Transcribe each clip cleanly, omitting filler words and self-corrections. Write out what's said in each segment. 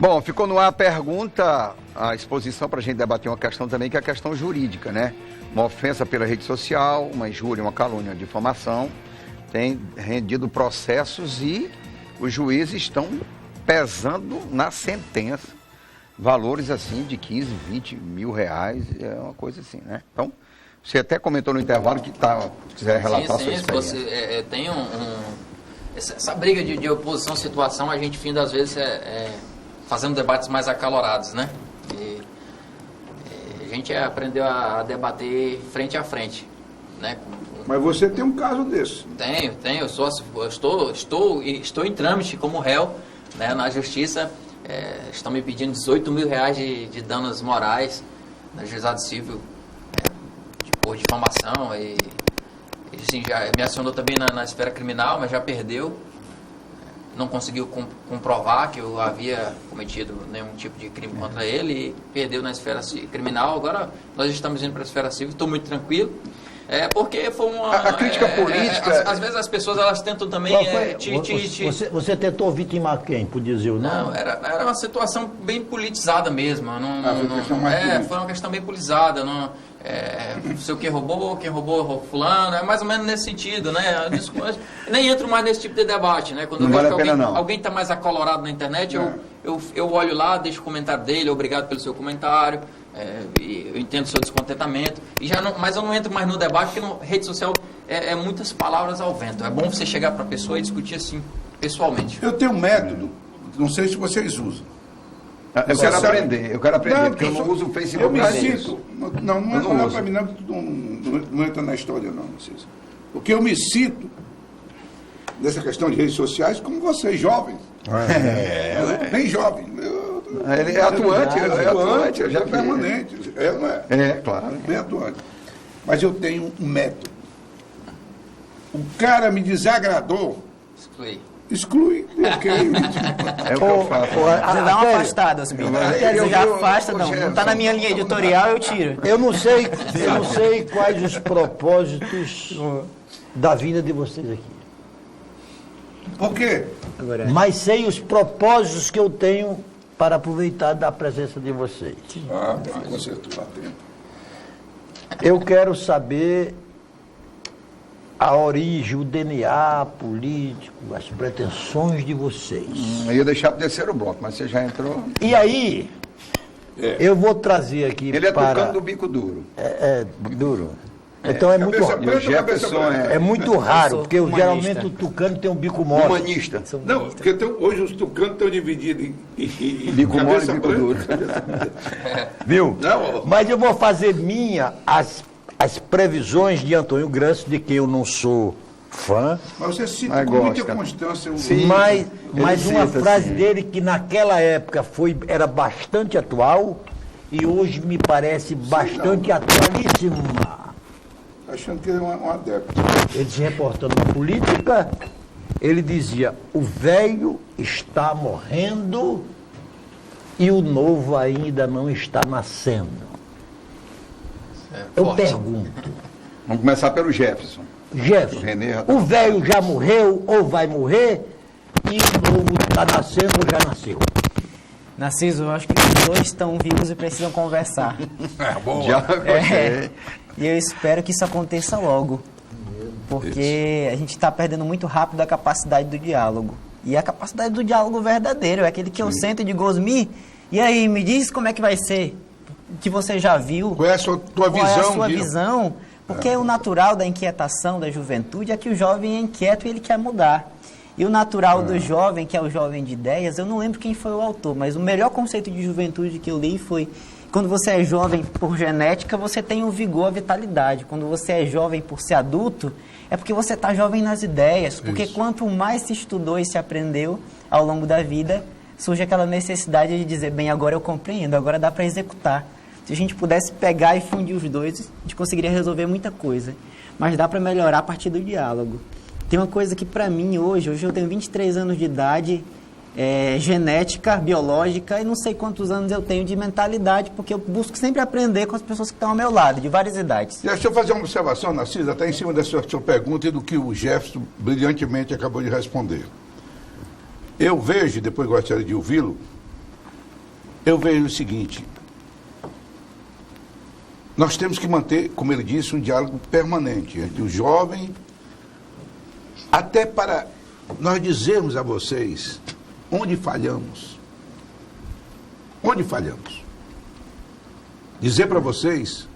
Bom, ficou no ar a pergunta, a exposição para a gente debater uma questão também, que é a questão jurídica, né? Uma ofensa pela rede social, uma injúria, uma calúnia, uma difamação, tem rendido processos e os juízes estão pesando na sentença valores assim de 15, 20 mil reais, é uma coisa assim, né? Então, você até comentou no intervalo que quiser relatar a sua experiência. Tem essa briga de oposição, situação, a gente, fim das vezes, fazendo debates mais acalorados, né? E a gente aprendeu a debater frente a frente, né? Mas você tem um caso desse? Tenho. Estou em trâmite como réu, né, na justiça. Estão me pedindo 18 mil reais de danos morais na juizado civil por difamação. E assim, já me acionou também na esfera criminal, mas já perdeu. Não conseguiu comprovar que eu havia cometido nenhum tipo de crime contra ele e perdeu na esfera criminal. Agora nós estamos indo para a esfera civil, estou muito tranquilo. Porque foi uma... A crítica política... Às vezes as pessoas elas tentam também... Você tentou vitimar quem, por dizer o nome? Não, era uma situação bem politizada mesmo. Foi uma questão bem politizada. Sei quem roubou fulano, é mais ou menos nesse sentido, né? Nem entro mais nesse tipo de debate, né? Quando não eu vejo vale que alguém está mais acolorado na internet, eu olho lá, deixo o comentário dele, obrigado pelo seu comentário, eu entendo o seu descontentamento, mas eu não entro mais no debate, porque na rede social é muitas palavras ao vento. É bom você chegar para a pessoa e discutir assim, pessoalmente. Eu tenho um método, não sei se vocês usam. Eu quero aprender, porque eu não uso o Facebook. Eu me sinto... Não é para mim, não entra na história, não. Porque eu me sinto, nessa questão de redes sociais, como vocês, jovens. Bem jovem. Ele é atuante, eu já vi. Permanente, não é? Claro. Bem atuante. Mas eu tenho um método. O cara me desagradou. Exclui, bloqueio. É o que eu faço. Você dá uma afastada, assim. Você já afasta, não está na minha linha editorial, eu tiro. Eu não sei quais os propósitos da vida de vocês aqui. Por quê? Mas sei os propósitos que eu tenho para aproveitar da presença de vocês. Com certeza. Eu quero saber a origem, o DNA político, as pretensões de vocês. Eu ia deixar para o terceiro bloco, mas você já entrou. E aí, eu vou trazer aqui Ele é Tucano do bico duro. Duro. Então é muito raro. O Jefferson é muito raro, porque geralmente o tucano tem um bico mole. Humanista. Não, porque hoje os tucanos estão divididos em bico mole e bico duro. Viu? Não. Mas eu vou fazer as previsões de Antônio Gramsci, de quem eu não sou fã. Mas você cita com muita constância. Sim, mas uma frase dele que naquela época era bastante atual e hoje me parece bastante atualíssima. Achando que ele é um adepto. Ele se reportando na política, ele dizia: o velho está morrendo e o novo ainda não está nascendo. Eu pergunto. Vamos começar pelo Jefferson. O velho já morreu ou vai morrer e o novo está nascendo ou já nasceu? Narciso, eu acho que os dois estão vivos e precisam conversar. E eu espero que isso aconteça logo. Porque a gente está perdendo muito rápido a capacidade do diálogo. E a capacidade do diálogo verdadeiro é aquele que eu sento e digo: Osmi, e aí, me diz como é que vai ser? Que você já viu. Qual é a sua tua visão? Qual é a sua visão? Porque o natural da inquietação da juventude é que o jovem é inquieto e ele quer mudar. E o natural do jovem, que é o jovem de ideias, eu não lembro quem foi o autor, mas o melhor conceito de juventude que eu li foi: quando você é jovem por genética, você tem o vigor, a vitalidade. Quando você é jovem por ser adulto, é porque você está jovem nas ideias. Porque quanto mais se estudou e se aprendeu ao longo da vida, surge aquela necessidade de dizer: bem, agora eu compreendo, agora dá para executar. Se a gente pudesse pegar e fundir os dois, a gente conseguiria resolver muita coisa. Mas dá para melhorar a partir do diálogo. Tem uma coisa que para mim hoje eu tenho 23 anos de idade, genética, biológica, e não sei quantos anos eu tenho de mentalidade, porque eu busco sempre aprender com as pessoas que estão ao meu lado, de várias idades. Deixa eu fazer uma observação, Narciso, até em cima da sua pergunta e do que o Jefferson brilhantemente acabou de responder. Eu vejo, depois gostaria de ouvi-lo, eu vejo o seguinte: nós temos que manter, como ele disse, um diálogo permanente entre o jovem, até para nós dizermos a vocês onde falhamos. Onde falhamos. Dizer para vocês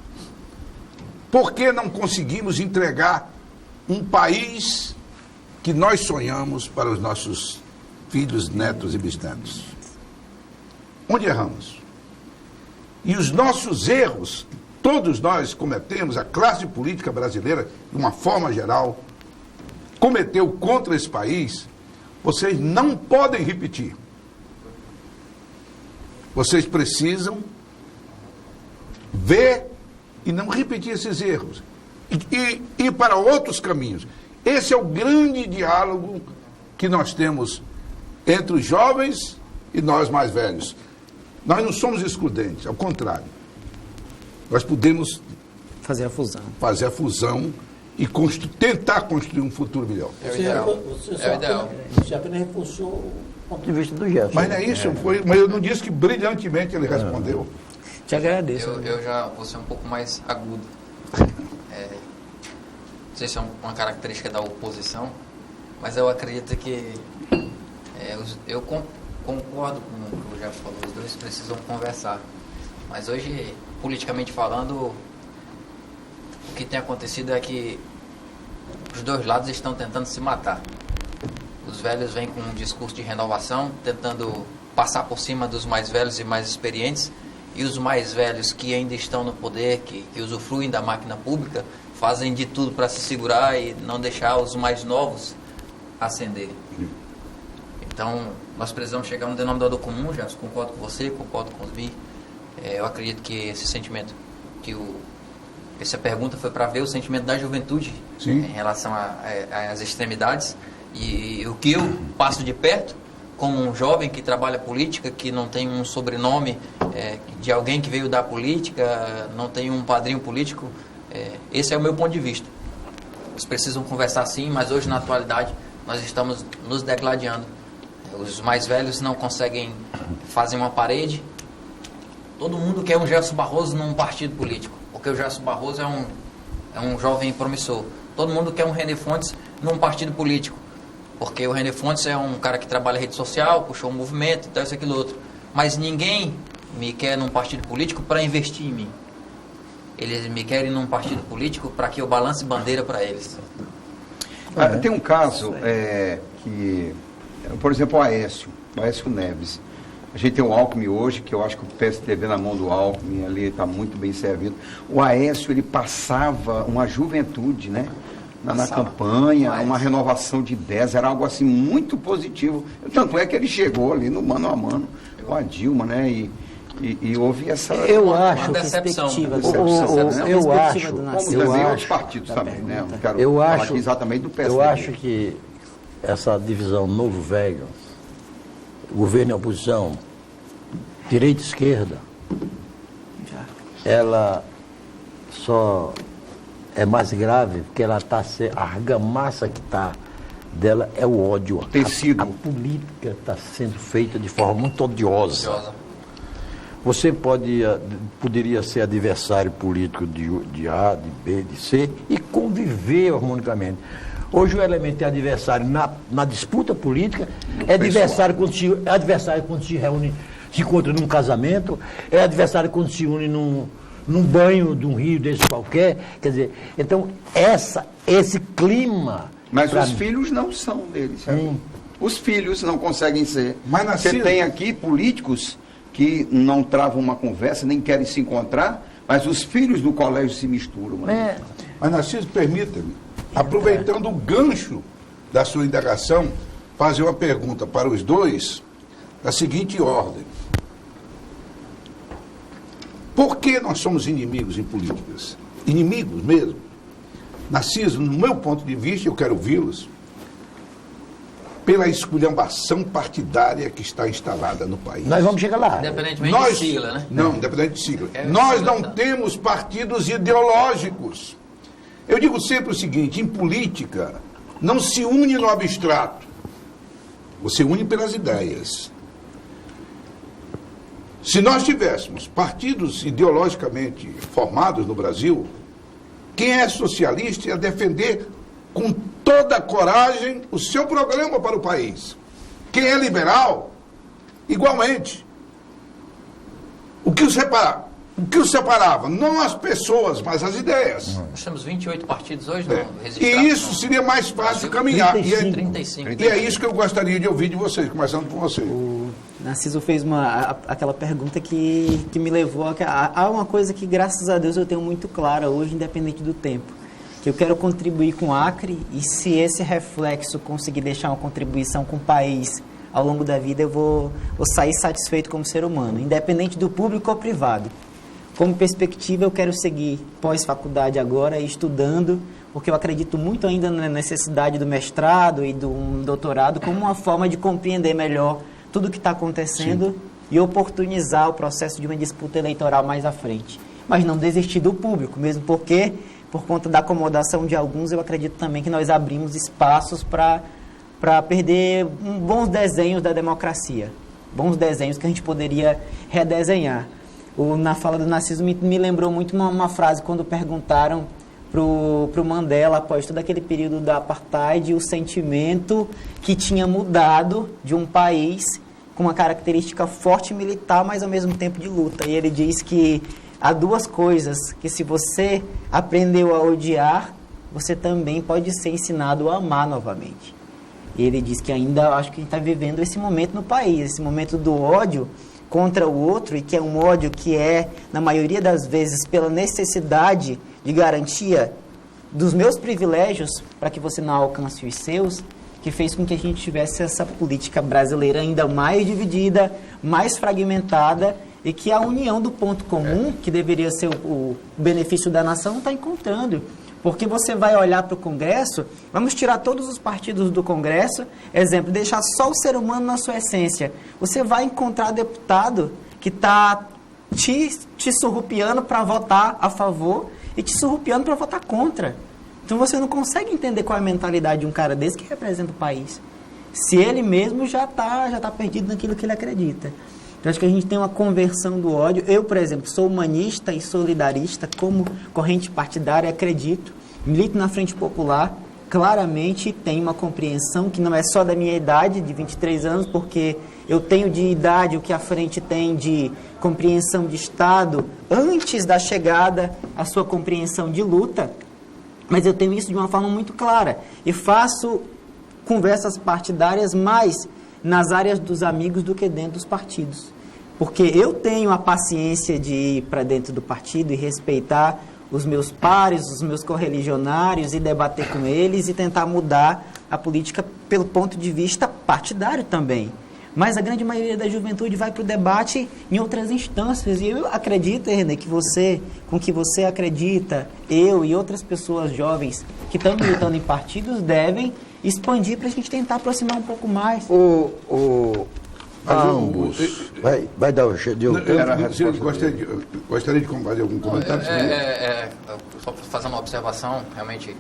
por que não conseguimos entregar um país que nós sonhamos para os nossos filhos, netos e bisnetos. Onde erramos? E os nossos erros, todos nós cometemos, a classe política brasileira, de uma forma geral, cometeu contra esse país, vocês não podem repetir. Vocês precisam ver e não repetir esses erros. E ir para outros caminhos. Esse é o grande diálogo que nós temos entre os jovens e nós mais velhos. Nós não somos excludentes, ao contrário. Nós podemos fazer a fusão e tentar construir um futuro melhor. É o ideal. Você apenas reforçou o ponto de vista do Gerson. Mas não é isso, mas eu não disse que brilhantemente ele respondeu. Te agradeço. Eu já vou ser um pouco mais agudo. Não sei se é uma característica da oposição, mas eu acredito que eu concordo com o que o Jeff falou, os dois precisam conversar. Mas hoje, politicamente falando, o que tem acontecido é que os dois lados estão tentando se matar. Os velhos vêm com um discurso de renovação, tentando passar por cima dos mais velhos e mais experientes, e os mais velhos que ainda estão no poder, que usufruem da máquina pública, fazem de tudo para se segurar e não deixar os mais novos ascenderem. Então, nós precisamos chegar a um denominador comum, já concordo com você, concordo com os Vi. Eu acredito que esse sentimento, essa pergunta foi para ver o sentimento da juventude. Sim. Em relação às extremidades. E o que eu passo de perto, como um jovem que trabalha política, que não tem um sobrenome de alguém que veio da política, não tem um padrinho político, esse é o meu ponto de vista. Eles precisam conversar sim, mas hoje, na atualidade, nós estamos nos degladiando. Os mais velhos não conseguem fazer uma parede. Todo mundo quer um Gerson Barroso num partido político, porque o Gerson Barroso é um jovem promissor. Todo mundo quer um René Fontes num partido político, porque o René Fontes é um cara que trabalha em rede social, puxou um movimento, então isso, aquilo, outro. Mas ninguém me quer num partido político para investir em mim. Eles me querem num partido político para que eu balance bandeira para eles. Tem um caso que, por exemplo, o Aécio Neves. A gente tem o Alckmin hoje, que eu acho que o PSDB na mão do Alckmin ali está muito bem servido. O Aécio, ele passava uma juventude, né? Na campanha, uma renovação de ideias, era algo assim muito positivo. Tanto é que ele chegou ali no mano a mano com a Dilma, né? E houve essa... Eu acho uma decepção. Eu acho... Como também outros partidos também, né? Não quero falar aqui exatamente do PSDB. Eu acho que essa divisão novo-velho, governo e oposição, direita e esquerda, ela só é mais grave porque ela está a argamassa que está dela é o ódio. A política está sendo feita de forma muito odiosa. Você poderia ser adversário político de A, de B, de C e conviver harmonicamente. Hoje o elemento é adversário na disputa política, é adversário quando se reúne, se encontra num casamento, é adversário quando se une num banho de um rio desse qualquer. Quer dizer, então esse clima... Mas os filhos não são deles, sabe? Os filhos não conseguem ser. Mas você tem aqui políticos que não travam uma conversa, nem querem se encontrar, mas os filhos do colégio se misturam. Mas, Narciso, permita-me, aproveitando o gancho da sua indagação, fazer uma pergunta para os dois, da seguinte ordem. Por que nós somos inimigos em políticas? Inimigos mesmo. Narciso, no meu ponto de vista, eu quero ouvi-los, pela esculhambação partidária que está instalada no país. Nós vamos chegar lá. Independentemente de sigla, né? Não, independente de sigla. Nós não temos partidos ideológicos. Eu digo sempre o seguinte, em política, não se une no abstrato. Você une pelas ideias. Se nós tivéssemos partidos ideologicamente formados no Brasil, quem é socialista ia defender com toda a coragem o seu programa para o país. Quem é liberal, igualmente. O que o separava? Não as pessoas, mas as ideias. Nós temos 28 partidos hoje, E isso seria mais fácil caminhar. 35. E é isso que eu gostaria de ouvir de vocês, começando por você. O Narciso fez aquela pergunta que me levou a uma coisa que, graças a Deus, eu tenho muito clara hoje, independente do tempo. Que eu quero contribuir com o Acre, e se esse reflexo conseguir deixar uma contribuição com o país ao longo da vida, eu vou sair satisfeito como ser humano, independente do público ou privado. Como perspectiva, eu quero seguir pós-faculdade agora, estudando, porque eu acredito muito ainda na necessidade do mestrado e do doutorado como uma forma de compreender melhor tudo o que está acontecendo. Sim. E oportunizar o processo de uma disputa eleitoral mais à frente. Mas não desistir do público, mesmo porque, por conta da acomodação de alguns, eu acredito também que nós abrimos espaços para perder bons desenhos da democracia. Bons desenhos que a gente poderia redesenhar. Na fala do Narciso me lembrou muito uma frase quando perguntaram pro Mandela, após todo aquele período da apartheid, o sentimento que tinha mudado de um país com uma característica forte militar, mas ao mesmo tempo de luta. E ele diz que há duas coisas, que se você aprendeu a odiar, você também pode ser ensinado a amar novamente. E ele diz que ainda, acho que a gente está vivendo esse momento no país, esse momento do ódio contra o outro, e que é um ódio que é, na maioria das vezes, pela necessidade de garantia dos meus privilégios para que você não alcance os seus, que fez com que a gente tivesse essa política brasileira ainda mais dividida, mais fragmentada, e que a união do ponto comum, que deveria ser o benefício da nação, não está encontrando. Porque você vai olhar para o Congresso, vamos tirar todos os partidos do Congresso, exemplo, deixar só o ser humano na sua essência. Você vai encontrar deputado que está te surrupiando para votar a favor e te surrupiando para votar contra. Então você não consegue entender qual é a mentalidade de um cara desse que representa o país. Se ele mesmo já tá perdido naquilo que ele acredita. Então acho que a gente tem uma conversão do ódio. Eu, por exemplo, sou humanista e solidarista, como corrente partidária, acredito, milito na Frente Popular, claramente tenho uma compreensão que não é só da minha idade, de 23 anos, porque eu tenho de idade o que a Frente tem de compreensão de Estado antes da chegada à sua compreensão de luta, mas eu tenho isso de uma forma muito clara e faço conversas partidárias mais nas áreas dos amigos do que dentro dos partidos. Porque eu tenho a paciência de ir para dentro do partido e respeitar os meus pares, os meus correligionários e debater com eles e tentar mudar a política pelo ponto de vista partidário também. Mas a grande maioria da juventude vai para o debate em outras instâncias. E eu acredito, René, que você, com que você acredita, eu e outras pessoas jovens que estão militando em partidos devem expandir para a gente tentar aproximar um pouco mais. Ambos. Vai dar o jeito. Gostaria de fazer algum comentário? Só para fazer uma observação, realmente,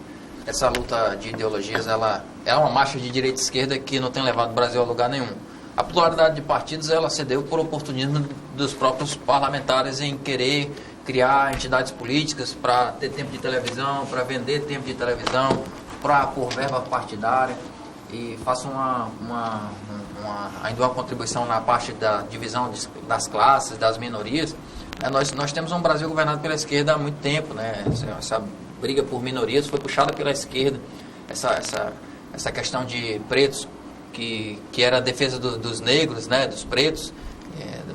essa luta de ideologias, ela é uma marcha de direita e esquerda que não tem levado o Brasil a lugar nenhum. A pluralidade de partidos, ela cedeu por oportunismo dos próprios parlamentares em querer criar entidades políticas para ter tempo de televisão, para vender tempo de televisão, para pôr verba partidária. E faço ainda uma contribuição na parte da divisão das classes, das minorias. Nós temos um Brasil governado pela esquerda há muito tempo, né? Essa briga por minorias foi puxada pela esquerda. Essa questão de pretos, que era a defesa dos negros, né? Dos pretos,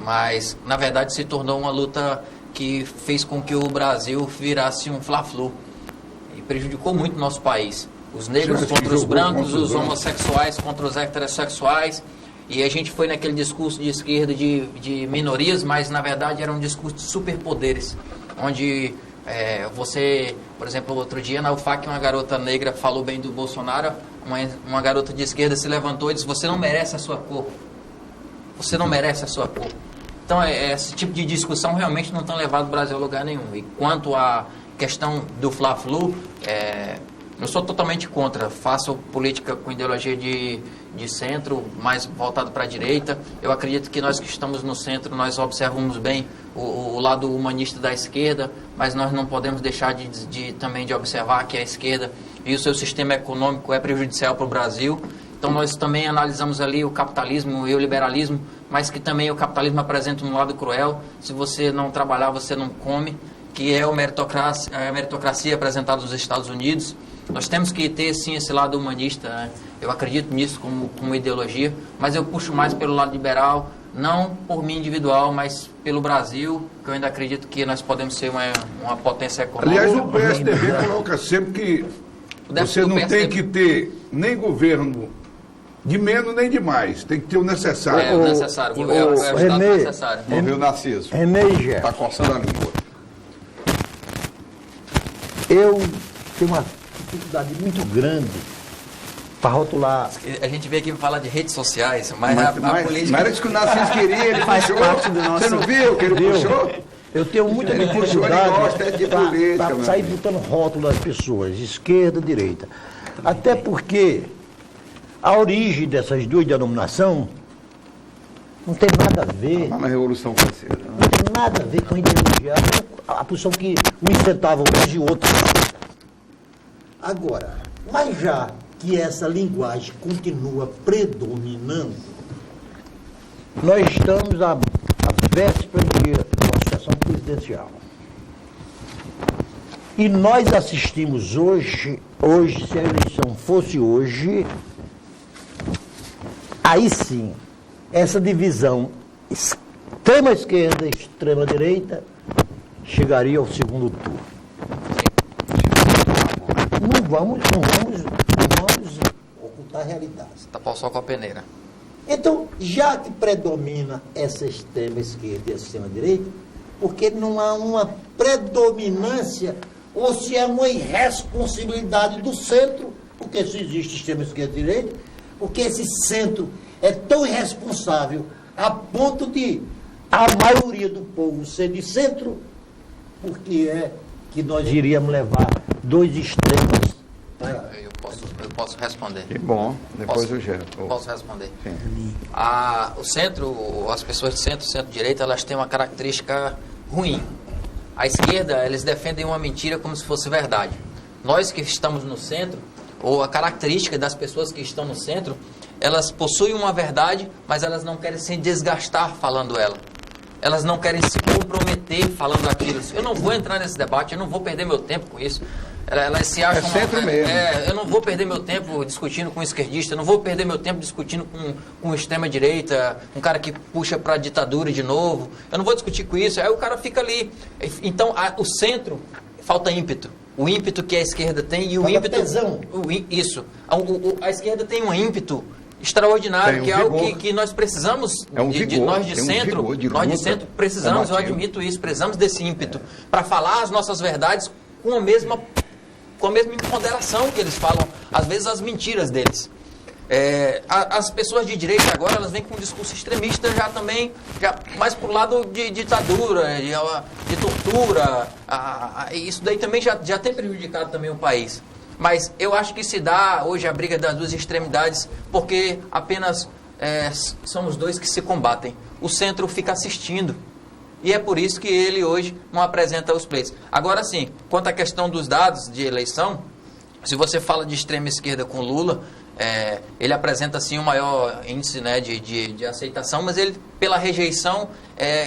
mas na verdade se tornou uma luta que fez com que o Brasil virasse um fla-flu e prejudicou muito o nosso país. Os negros contra os brancos, os homossexuais contra os heterossexuais. E a gente foi naquele discurso de esquerda de minorias, mas na verdade era um discurso de superpoderes. Onde você, por exemplo, outro dia na UFAC, uma garota negra falou bem do Bolsonaro, uma garota de esquerda se levantou e disse: você não merece a sua cor. Você não merece a sua cor. Então esse tipo de discussão realmente não tem levado o Brasil a lugar nenhum. E quanto à questão do Fla-Flu, Eu sou totalmente contra. Faço política com ideologia de centro, mais voltado para a direita. Eu acredito que nós que estamos no centro, nós observamos bem o lado humanista da esquerda, mas nós não podemos deixar também de observar que a esquerda e o seu sistema econômico é prejudicial para o Brasil. Então nós também analisamos ali o capitalismo e o liberalismo, mas que também o capitalismo apresenta um lado cruel. Se você não trabalhar, você não come, que é a meritocracia apresentada nos Estados Unidos. Nós temos que ter, sim, esse lado humanista, né? Eu acredito nisso como ideologia, mas eu puxo mais pelo lado liberal, não por mim individual, mas pelo Brasil, que eu ainda acredito que nós podemos ser uma potência econômica. Aliás, o PSDB coloca sempre que você não tem que ter nem governo de menos nem de mais, tem que ter o necessário. O necessário, o Estado necessário. Ouviu, Narciso? Está coçando a língua. Eu tenho uma dificuldade muito grande para rotular. A gente veio aqui falar de redes sociais, mas a política... Mas era isso que o Narciso queria, ele faz parte do nosso... Você não viu que ele puxou? Eu tenho muita dificuldade para sair botando rótulo das pessoas, esquerda, direita. Até porque a origem dessas duas denominações não tem nada a ver... Na Revolução Francesa. Não tem nada a ver com a ideologia, a posição que um incentava uns e outros. Agora, mas já que essa linguagem continua predominando, nós estamos à véspera de uma sucessão presidencial. E nós assistimos hoje, se a eleição fosse hoje, aí sim, essa divisão extrema-esquerda e extrema-direita chegaria ao segundo turno. Não vamos ocultar a realidade. Tapar o sol com a peneira. Então, já que predomina essa extrema-esquerda e a extrema-direita, porque não há uma predominância ou se é uma irresponsabilidade do centro, porque se existe extrema-esquerda e direita, porque esse centro é tão irresponsável a ponto de a maioria do povo ser de centro, porque é que nós iríamos levar dois extremos. Eu posso responder. Que bom, depois eu gero. Posso responder. Sim. O centro, as pessoas de centro-direita, elas têm uma característica ruim. A esquerda, eles defendem uma mentira como se fosse verdade. Nós que estamos no centro, ou a característica das pessoas que estão no centro, elas possuem uma verdade, mas elas não querem se desgastar falando ela. Elas não querem se comprometer falando aquilo. Eu não vou entrar nesse debate, eu não vou perder meu tempo com isso. Elas se acham... É centro mesmo. Eu não vou perder meu tempo discutindo com um esquerdista, eu não vou perder meu tempo discutindo com extrema-direita, um cara que puxa para a ditadura de novo. Eu não vou discutir com isso, aí o cara fica ali. Então, o centro, falta ímpeto. O ímpeto que a esquerda tem e o ímpeto... Tesão. Isso. A esquerda tem um ímpeto extraordinário, que é algo que nós precisamos, nós de centro, precisamos, eu admito isso, precisamos desse ímpeto para falar as nossas verdades com a mesma imponderação que eles falam, às vezes, as mentiras deles. As pessoas de direita agora, elas vêm com um discurso extremista já mais pro lado de ditadura, de tortura, isso daí também já tem prejudicado também o país. Mas eu acho que se dá hoje a briga das duas extremidades porque apenas somos dois que se combatem. O centro fica assistindo. E é por isso que ele hoje não apresenta os pleitos. Agora sim, quanto à questão dos dados de eleição, se você fala de extrema esquerda com Lula, ele apresenta sim o maior índice, né, de aceitação, mas ele, pela rejeição,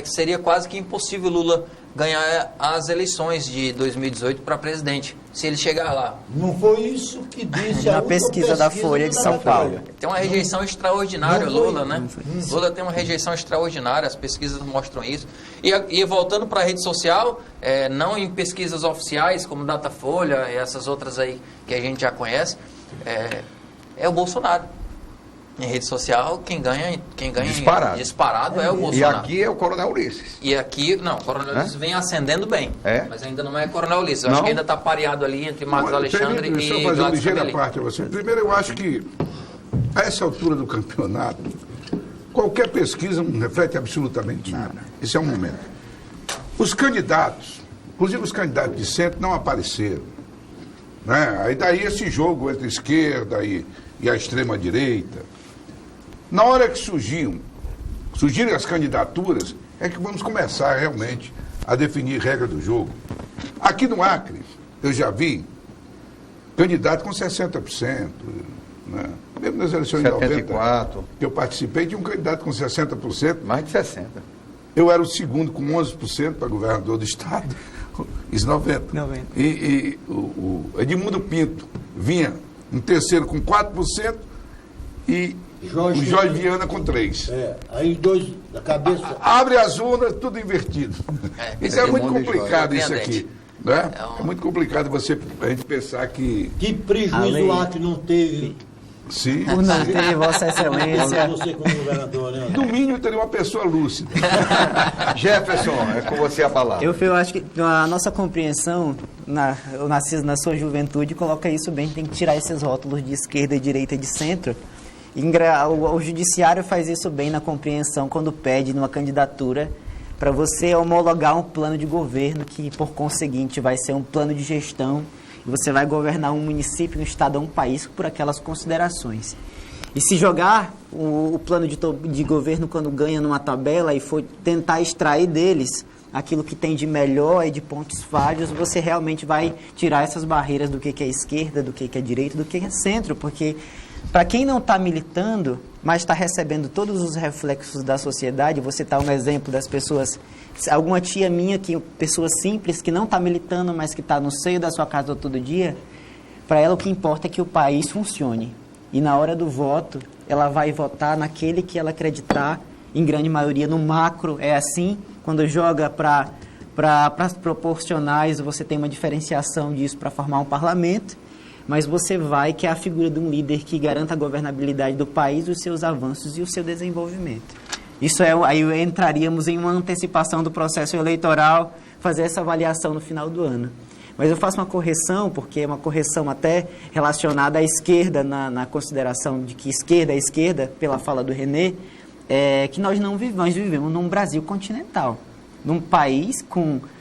seria quase que impossível Lula ganhar as eleições de 2018 para presidente, se ele chegar lá. Não foi isso que disse na pesquisa da Folha de São Paulo. Tem uma rejeição extraordinária, Lula, né? Lula tem uma rejeição extraordinária, as pesquisas mostram isso. E voltando para a rede social, não em pesquisas oficiais, como Datafolha e essas outras aí que a gente já conhece, é o Bolsonaro. Em rede social, quem ganha disparado é o Bolsonaro. E aqui é o Coronel Ulisses. E aqui, não, o Coronel Ulisses vem ascendendo bem. Mas ainda não é Coronel Ulisses. Eu acho que ainda está pareado ali entre Marcos Alexandre e Deixa eu fazer uma Gladys ligeira Camelli. parte a você. Primeiro, eu acho que, a essa altura do campeonato, qualquer pesquisa não reflete absolutamente nada. Esse é um momento. Os candidatos, inclusive os candidatos de centro, não apareceram. Né? Aí daí esse jogo entre a esquerda e a extrema-direita. Na hora que surgirem as candidaturas, é que vamos começar realmente a definir regra do jogo. Aqui no Acre, eu já vi candidato com 60%. Né? Mesmo nas eleições de 74. 90, que eu participei, tinha um candidato com 60%. Mais de 60%. Eu era o segundo com 11% para governador do estado. Isso 90. E o Edmundo Pinto vinha em terceiro com 4% e o Jorge Viana com 3%. Aí dois da cabeça. Abre as urnas, tudo invertido. Isso é muito complicado, isso aqui. Né? É muito complicado a gente pensar que... Que prejuízo o Acre não teve... Sim. Por não ter Vossa Excelência. Você como governador, né? No mínimo teria uma pessoa lúcida. Jefferson, é com você a palavra. Eu acho que a nossa compreensão, eu nasci na sua juventude, coloca isso bem, tem que tirar esses rótulos de esquerda, de direita e de centro. O judiciário faz isso bem na compreensão quando pede numa candidatura para você homologar um plano de governo que, por conseguinte, vai ser um plano de gestão. Você vai governar um município, um estado ou um país por aquelas considerações. E se jogar o plano de governo quando ganha numa tabela e for tentar extrair deles aquilo que tem de melhor e de pontos falhos, você realmente vai tirar essas barreiras do que é esquerda, do que é direita, do que é centro, porque para quem não está militando, mas está recebendo todos os reflexos da sociedade, você está um exemplo das pessoas, alguma tia minha, pessoa simples, que não está militando, mas que está no seio da sua casa todo dia, para ela o que importa é que o país funcione. E na hora do voto, ela vai votar naquele que ela acreditar, em grande maioria no macro, é assim, quando joga para as proporcionais, você tem uma diferenciação disso para formar um parlamento, mas você que é a figura de um líder que garanta a governabilidade do país, os seus avanços e o seu desenvolvimento. Isso aí entraríamos em uma antecipação do processo eleitoral, fazer essa avaliação no final do ano. Mas eu faço uma correção, porque é uma correção até relacionada à esquerda, na consideração de que esquerda é esquerda, pela fala do René, que nós vivemos num Brasil continental, num país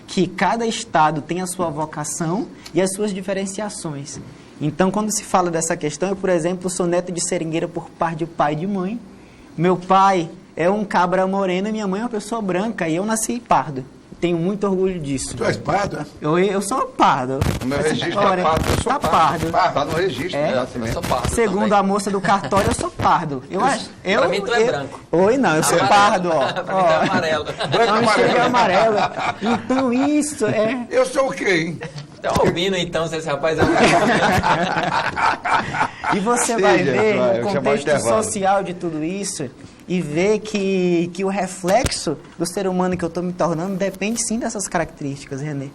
que cada estado tem a sua vocação e as suas diferenciações. Então, quando se fala dessa questão, eu, por exemplo, sou neto de seringueira por parte de pai e de mãe. Meu pai é um cabra moreno e minha mãe é uma pessoa branca, e eu nasci pardo. Tenho muito orgulho disso. Tu és pardo? Eu sou pardo. O meu registro é pardo, eu sou pardo. Está no registro, Eu sou pardo. Segundo também. A moça do cartório, eu sou pardo. Pra mim, tu é branco. Oi, não, eu sou pardo, ó. Pra mim, tu é amarelo. Não, amarelo. Então, isso é... Eu sou o quê, hein? Tá ouvindo, então, se esse rapaz é E você vai ver o contexto social de tudo isso e ver que o reflexo do ser humano que eu estou me tornando depende sim dessas características, René.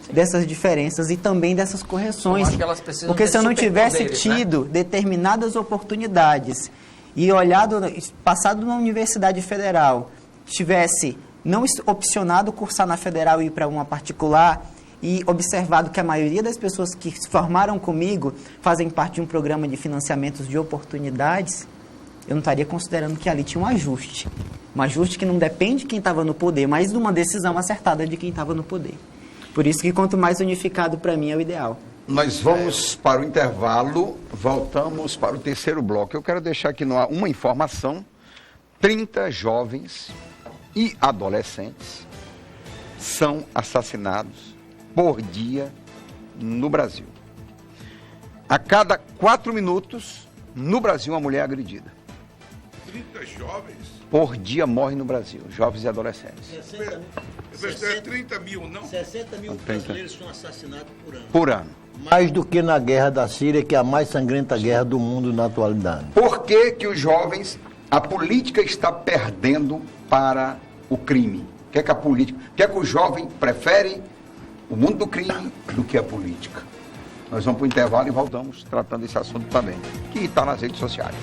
Sim. Dessas diferenças e também dessas correções. Eu acho que elas precisam porque se eu não tivesse tido determinadas oportunidades e passado na Universidade Federal, tivesse não opcionado cursar na Federal e ir para uma particular, e observado que a maioria das pessoas que se formaram comigo fazem parte de um programa de financiamentos de oportunidades, eu não estaria considerando que ali tinha um ajuste. Um ajuste que não depende de quem estava no poder, mas de uma decisão acertada de quem estava no poder. Por isso que quanto mais unificado, para mim, é o ideal. Nós vamos para o intervalo, voltamos para o terceiro bloco. Eu quero deixar aqui no ar uma informação. 30 jovens e adolescentes são assassinados por dia no Brasil. A cada 4 minutos, no Brasil, uma mulher é agredida. 30 jovens? Por dia morre no Brasil, jovens e adolescentes. 30 mil, não? 60 mil brasileiros são assassinados por ano. Por ano. Mais do que na guerra da Síria, que é a mais sangrenta guerra do mundo na atualidade. Por que que os jovens, a política está perdendo para o crime? O que é que a política, o que é que o jovem prefere o mundo do crime do que a política? Nós vamos para o intervalo e voltamos tratando desse assunto também, que está nas redes sociais.